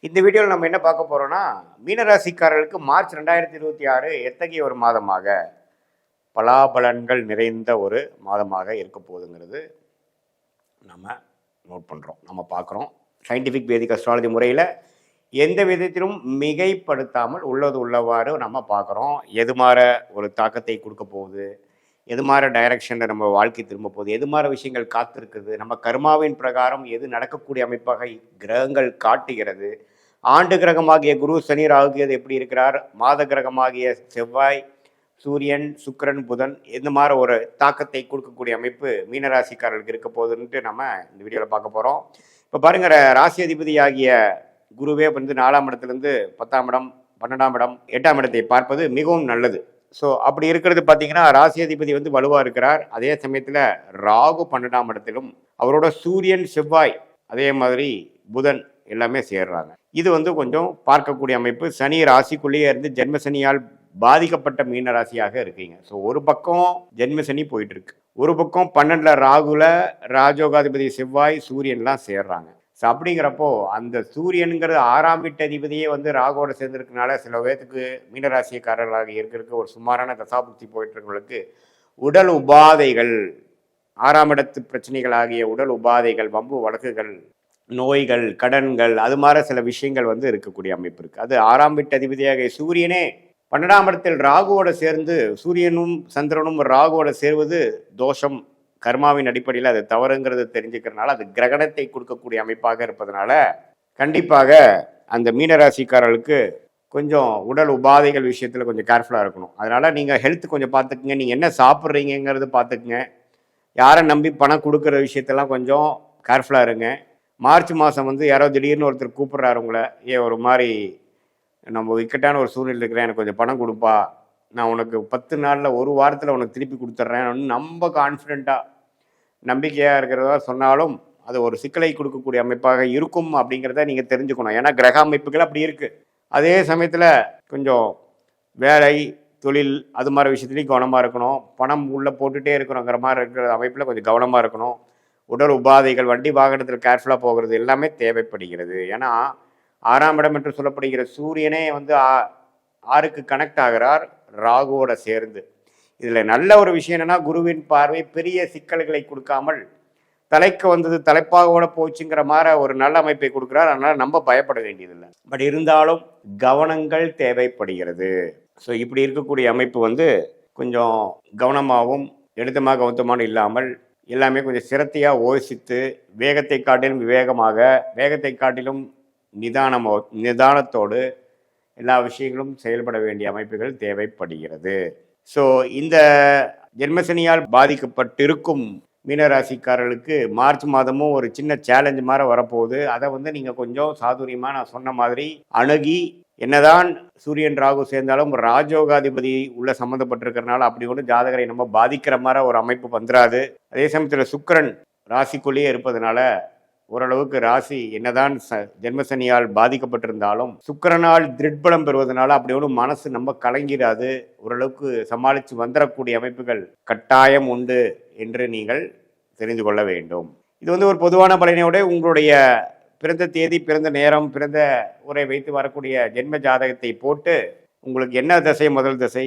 இந்த வீடியோவில் நம்ம என்ன பார்க்க போறோம்னா, மீனராசிக்காரர்களுக்கு மார்ச் 2026 எத்தகைய ஒரு மாதமாக, பலாபலன்கள் நிறைந்த ஒரு மாதமாக இருக்க போகுதுங்கிறது நம்ம நோட் பண்ணுறோம், நம்ம பார்க்குறோம். சயின்டிஃபிக் வேதிக் அஸ்ட்ராலஜி முறையில் எந்த விதத்திலும் மிகைப்படுத்தாமல் உள்ளது உள்ளவாறு நம்ம பார்க்குறோம். எது மாதிரி ஒரு தாக்கத்தை கொடுக்க போகுது, எது மாதிரி டைரக்ஷனில் நம்ம வாழ்க்கை திரும்ப போகுது, எது மாதிரி விஷயங்கள் காத்திருக்குது, நம்ம கர்மாவின் பிரகாரம் எது நடக்கக்கூடிய அமைப்பாக கிரகங்கள் காட்டுகிறது, ஆண்டு கிரகமாகிய குரு சனி ராகுகேது எப்படி இருக்கிறார், மாத கிரகமாகிய செவ்வாய் சூரியன் சுக்கிரன் புதன் இந்த மாதிரி ஒரு தாக்கத்தை கொடுக்கக்கூடிய அமைப்பு மீனராசிக்காரர்களுக்கு இருக்க போகுதுன்ட்டு நம்ம இந்த வீடியோவில் பார்க்க போகிறோம். இப்போ பாருங்க, ராசி அதிபதி ஆகிய குருவே வந்து 4ஆம் இடத்துலேருந்து 10ஆம் இடம் 12ஆம் இடம் 8ஆம் இடத்தை பார்ப்பது மிகவும் நல்லது. ஸோ அப்படி இருக்கிறது பார்த்தீங்கன்னா, ராசி அதிபதி வந்து வலுவாக இருக்கிறார். அதே சமயத்தில் ராகு 12ஆம் இடத்திலும், அவரோட சூரியன் செவ்வாய் அதே மாதிரி புதன் எல்லாமே சேர்றாங்க. இது வந்து கொஞ்சம் பார்க்கக்கூடிய அமைப்பு. சனி ராசிக்குள்ளேயே இருந்து ஜென்ம சனியால் பாதிக்கப்பட்ட மீன ராசியாக இருக்கீங்க. ஸோ ஒரு பக்கம் ஜென்ம சனி போயிட்டு இருக்கு, ஒரு பக்கம் 12ல் ராகுல ராஜோகாதிபதி செவ்வாய் சூரியன்லாம் சேர்றாங்க. ஸோ அப்படிங்கிறப்போ அந்த சூரியனுங்கிறது 6ஆம் வீட்டு அதிபதியே வந்து ராகுவோட சேர்ந்துருக்கனால சில பேர்த்துக்கு மீனராசிக்காரர்களாக இருக்கிறதுக்கு ஒரு சுமாரான தசாபுக்தி போயிட்டு இருக்கவங்களுக்கு உடல் உபாதைகள், 6ஆம் இடத்து பிரச்சனைகள் ஆகிய உடல் உபாதைகள், வம்பு வழக்குகள், நோய்கள், கடன்கள், அது மாதிரி சில விஷயங்கள் வந்து இருக்கக்கூடிய அமைப்பு இருக்குது. அது 6ஆம் வீட்டு அதிபதியாக சூரியனே 12ஆம் இடத்தில் ராகுவோட சேர்ந்து, சூரியனும் சந்திரனும் ராகுவோட சேர்வது தோஷம், கர்மாவின் அடிப்படையில் அது தவறுங்கிறது தெரிஞ்சுக்கிறதுனால அது கிரகணத்தை கொடுக்கக்கூடிய அமைப்பாக இருப்பதனால கண்டிப்பாக அந்த மீனராசிக்காரர்களுக்கு கொஞ்சம் உடல் உபாதைகள் விஷயத்தில் கொஞ்சம் கேர்ஃபுல்லாக இருக்கணும். அதனால் நீங்கள் ஹெல்த் கொஞ்சம் பார்த்துக்குங்க, நீங்கள் என்ன சாப்பிட்றீங்கிறது பார்த்துக்குங்க, யாரை நம்பி பணம் கொடுக்குற விஷயத்தெல்லாம் கொஞ்சம் கேர்ஃபுல்லாக இருங்க. மார்ச் மாதம் வந்து யாரோ திடீர்னு ஒருத்தர் கூப்பிட்றாரு உங்களை, ஒரு மாதிரி நம்ம இக்கட்டான ஒரு சூழ்நிலை இருக்கிறேன், எனக்கு கொஞ்சம் பணம் கொடுப்பா, நான் உனக்கு 10 நாளில் 1 வாரத்தில் உனக்கு திருப்பி கொடுத்துட்றேன், நம்ம கான்ஃபிடெண்ட்டாக நம்பிக்கையாக இருக்கிறதா சொன்னாலும் அது ஒரு சிக்கலை கொடுக்கக்கூடிய அமைப்பாக இருக்கும் அப்படிங்கிறத நீங்கள் தெரிஞ்சுக்கணும். ஏன்னா கிரக அமைப்புகள் அப்படி இருக்குது. அதே சமயத்தில் கொஞ்சம் வேலை தொழில் அது மாதிரி விஷயத்துலையும் கவனமாக இருக்கணும். பணம் உள்ளே போட்டுகிட்டே இருக்கிறோங்கிற மாதிரி இருக்கிற அமைப்பில் கொஞ்சம் கவனமாக இருக்கணும். உடல் உபாதைகள், வண்டி வாகனத்தில் கேர்ஃபுல்லாக போகிறது எல்லாமே தேவைப்படுகிறது. ஏன்னா 6ஆம் இடம் என்று சொல்லப்படுகிற சூரியனே வந்து 6க்கு கனெக்ட் ஆகிறார் ராகுவோட சேர்ந்து. இதில் நல்ல ஒரு விஷயம் என்னென்னா, குருவின் பார்வை பெரிய சிக்கல்களை கொடுக்காமல் தலைக்கு வந்தது தலைப்பாகோட போச்சுங்கிற மாதிரி ஒரு நல்ல அமைப்பை கொடுக்குறார். அதனால் நம்ம பயப்பட வேண்டியதில்லை. பட் இருந்தாலும் கவனங்கள் தேவைப்படுகிறது. ஸோ இப்படி இருக்கக்கூடிய அமைப்பு வந்து கொஞ்சம் கவனமாகவும் எடுத்தமாக கவுத்தமான இல்லாமல் எல்லாமே கொஞ்சம் சிரத்தையாக யோசித்து, வேகத்தை காட்டிலும் விவேகமாக, வேகத்தை காட்டிலும் நிதானத்தோடு எல்லா விஷயங்களும் செயல்பட வேண்டிய அமைப்புகள் தேவைப்படுகிறது. ஸோ இந்த ஜென்மசனியால் பாதிக்கப்பட்டிருக்கும் மீனராசிக்காரர்களுக்கு மார்ச் மாதமும் ஒரு சின்ன சேலஞ்சு மாதிரி வரப்போகுது. அதை வந்து நீங்கள் கொஞ்சம் சாதுரியமாக நான் சொன்ன மாதிரி அணுகி, என்னதான் சூரியன் ராகு சேர்ந்தாலும் ராஜோகாதிபதி உள்ள சம்மந்தப்பட்டிருக்கிறனால அப்படி ஒன்று ஜாதகரை நம்ம பாதிக்கிற மாதிரி ஒரு அமைப்பு வந்துடாது. அதே சமயத்தில் சுக்கிரன் ராசிக்குள்ளேயே இருப்பதனால ஓரளவுக்கு ராசி என்னதான் ஜென்மசனியால் பாதிக்கப்பட்டிருந்தாலும் சுக்கிரனால் திருட்பலம் பெறுவதனால அப்படி ஒன்றும் மனசு நம்ம கலங்கிடாது. ஓரளவுக்கு சமாளித்து வந்துடக்கூடிய அமைப்புகள் கட்டாயம் உண்டு என்று நீங்கள் தெரிந்து கொள்ள வேண்டும். இது வந்து ஒரு பொதுவான பலனையோட உங்களுடைய பிறந்த தேதி, பிறந்த நேரம், பிறந்த உரை வைத்து வரக்கூடிய ஜென்ம ஜாதகத்தை போட்டு உங்களுக்கு என்ன திசை முதல் திசை,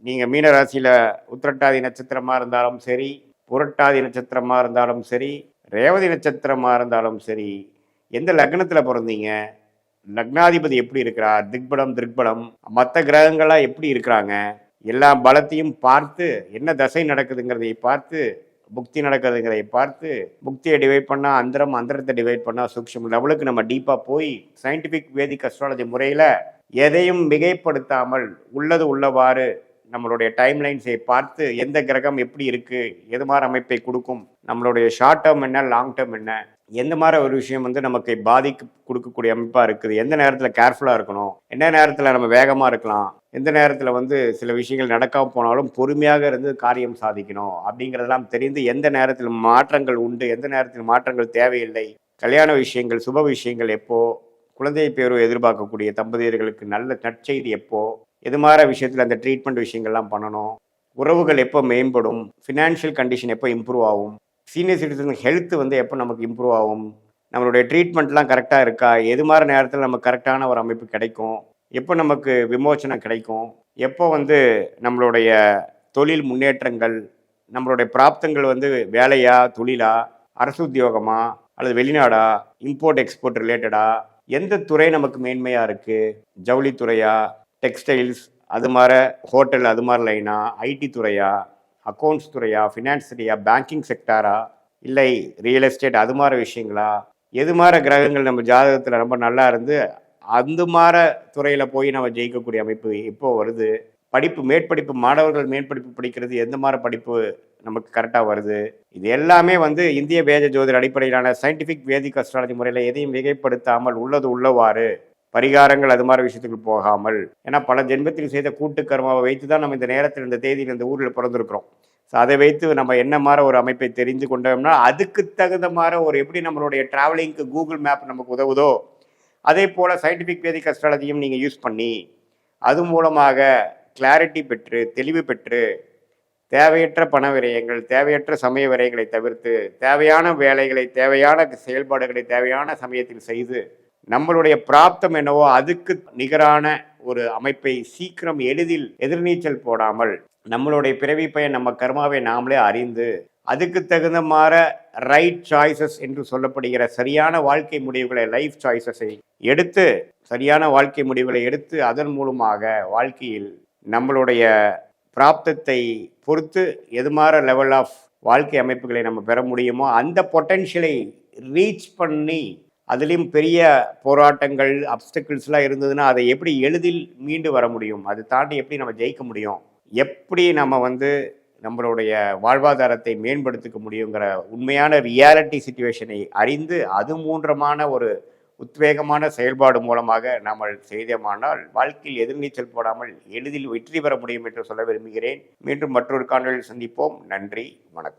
நீங்கள் மீனராசியில் உத்திரட்டாதி நட்சத்திரமாக இருந்தாலும் சரி, புரட்டாதி நட்சத்திரமாக இருந்தாலும் சரி, ரேவதி நட்சத்திரமாக இருந்தாலும் சரி, எந்த லக்னத்தில் பிறந்தீங்க, லக்னாதிபதி எப்படி இருக்கிறார், திக்பலம் மற்ற கிரகங்களாக எப்படி இருக்கிறாங்க, எல்லா பலத்தையும் பார்த்து என்ன தசை நடக்குதுங்கிறதை பார்த்து, புக்தி நடக்குதுங்கிறதை பார்த்து, புக்தியை டிவைட் பண்ணால் அந்தரம், அந்தரத்தை டிவைட் பண்ணால் சூக்ஷ்ம லெவலுக்கு நம்ம டீப்பாக போய் சயின்டிஃபிக் வேதிக் அஸ்ட்ராலஜி முறையில் எதையும் மிகைப்படுத்தாமல் உள்ளது உள்ளவாறு நம்மளுடைய டைம்லைன்ஸை பார்த்து எந்த கிரகம் எப்படி இருக்குது, எது மாதிரி அமைப்பை கொடுக்கும், நம்மளுடைய ஷார்ட் டேர்ம் என்ன, லாங் டேர்ம் என்ன, எந்த மாதிரி ஒரு விஷயம் வந்து நமக்கு பாதிக்கு கொடுக்கக்கூடிய அமைப்பாக இருக்குது, எந்த நேரத்தில் கேர்ஃபுல்லாக இருக்கணும், எந்த நேரத்தில் நம்ம வேகமாக இருக்கலாம், எந்த நேரத்தில் வந்து சில விஷயங்கள் நடக்காமல் போனாலும் பொறுமையாக இருந்து காரியம் சாதிக்கணும் அப்படிங்கிறதெல்லாம் தெரிந்து எந்த நேரத்தில் மாற்றங்கள் உண்டு, எந்த நேரத்தில் மாற்றங்கள் தேவையில்லை, கல்யாண விஷயங்கள், சுப விஷயங்கள் எப்போ, குழந்தை பேரு எதிர்பார்க்கக்கூடிய தம்பதியர்களுக்கு நல்ல நற்செய்தி எப்போ, எது மாதிரி விஷயத்தில் அந்த ட்ரீட்மெண்ட் விஷயங்கள்லாம் பண்ணணும், உறவுகள் எப்போ மேம்படும், ஃபினான்ஷியல் கண்டிஷன் எப்போ இம்ப்ரூவ் ஆகும், சீனியர் சிட்டிசன் ஹெல்த் வந்து எப்போ நமக்கு இம்ப்ரூவ் ஆகும், நம்மளுடைய ட்ரீட்மெண்ட்லாம் கரெக்டாக இருக்கா, எது மாதிரி நேரத்தில் நமக்கு கரெக்டான ஒரு அமைப்பு கிடைக்கும், எப்போ நமக்கு விமோச்சனம் கிடைக்கும், எப்போ வந்து நம்மளுடைய தொழில் முன்னேற்றங்கள், நம்மளுடைய பிராப்தங்கள் வந்து வேலையா, தொழிலா, அரசு உத்தியோகமா, அல்லது வெளிநாடா, இம்போர்ட் எக்ஸ்போர்ட் ரிலேட்டடா, எந்த துறை நமக்கு மேன்மையாக இருக்குது, ஜவுளித்துறையா, டெக்ஸ்டைல்ஸ், அது மாதிரி ஹோட்டல், அது மாதிரி லைனா, ஐடி துறையா, அக்கௌண்ட்ஸ் துறையா, ஃபினான்ஸ் துறையா, பேங்கிங் செக்டாரா, இல்லை ரியல் எஸ்டேட், அது மாதிரி விஷயங்களா, எது மாதிரி கிரகங்கள் நம்ம ஜாதகத்தில் ரொம்ப நல்லா இருந்து அந்த மாதிரி துறையில் போய் நம்ம ஜெயிக்கக்கூடிய அமைப்பு இப்போ வருது. படிப்பு, மேற்படிப்பு, மாணவர்கள் மேற்படிப்பு படிக்கிறது எந்த மாதிரி படிப்பு நமக்கு கரெக்டாக வருது, இது எல்லாமே வந்து இந்திய வேத ஜோதிட அடிப்படையிலான சயின்டிஃபிக் வேதிக் அஸ்ட்ராலஜி முறையில் எதையும் மிகைப்படுத்தாமல் உள்ளது உள்ளவாறு பரிகாரங்கள் அது மாதிரி விஷயத்துக்கு போகாமல், ஏன்னா பல ஜென்மத்தில் செய்த கூட்டு கர்மாவை வைத்து தான் நம்ம இந்த நேரத்தில் இந்த தேதியில் இந்த ஊரில் பிறந்திருக்கிறோம். ஸோ அதை வைத்து நம்ம என்ன மாதிரி ஒரு அமைப்பை தெரிந்து கொண்டோம்னா அதுக்கு தகுந்த மாதிரி ஒரு எப்படி நம்மளுடைய ட்ராவலிங்க்கு கூகுள் மேப் நமக்கு உதவுதோ அதே போல் சயின்டிஃபிக் வேதிக் அஸ்ட்ராலஜியும் நீங்கள் யூஸ் பண்ணி அது மூலமாக கிளாரிட்டி பெற்று, தெளிவு பெற்று, தேவையற்ற பண விரயங்கள், தேவையற்ற சமய விரயங்களை தவிர்த்து, தேவையான வேலைகளை, தேவையான செயல்பாடுகளை தேவையான சமயத்தில் செய்து நம்மளுடைய பிராப்தம் என்னவோ அதுக்கு நிகரான ஒரு அமைப்பை சீக்கிரம் எளிதில் எதிர்நீச்சல் போடாமல் நம்மளுடைய பிறவி பயன் நம்ம கர்மாவை நாமளே அறிந்து அதுக்கு தகுந்த மாதிரி ரைட் சாய்ஸஸ் என்று சொல்லப்படுகிற சரியான வாழ்க்கை முடிவுகளை, லைஃப் சாய்ஸஸை எடுத்து, சரியான வாழ்க்கை முடிவுகளை எடுத்து அதன் மூலமாக வாழ்க்கையில் நம்மளுடைய பிராப்தத்தை பொறுத்து எது மாதிரி லெவல் ஆஃப் வாழ்க்கை அமைப்புகளை நம்ம பெற முடியுமோ அந்த பொட்டென்ஷியலை ரீச் பண்ணி, அதுலேயும் பெரிய போராட்டங்கள், அப்டக்கிள்ஸ்லாம் இருந்ததுன்னா அதை எப்படி எளிதில் மீண்டு வர முடியும், அதை தாண்டி எப்படி நம்ம ஜெயிக்க முடியும், எப்படி நம்ம வந்து நம்மளுடைய வாழ்வாதாரத்தை மேம்படுத்திக்க முடியுங்கிற உண்மையான ரியாலிட்டி சிச்சுவேஷனை அறிந்து அது மூன்றமான ஒரு உத்வேகமான செயல்பாடு மூலமாக நாம் செய்தோமானால் வாழ்க்கையில் எதிர்நீச்சல் போடாமல் எளிதில் வெற்றி பெற முடியும் என்று சொல்ல விரும்புகிறேன். மீண்டும் மற்றொரு காணொளியில் சந்திப்போம். நன்றி, வணக்கம்.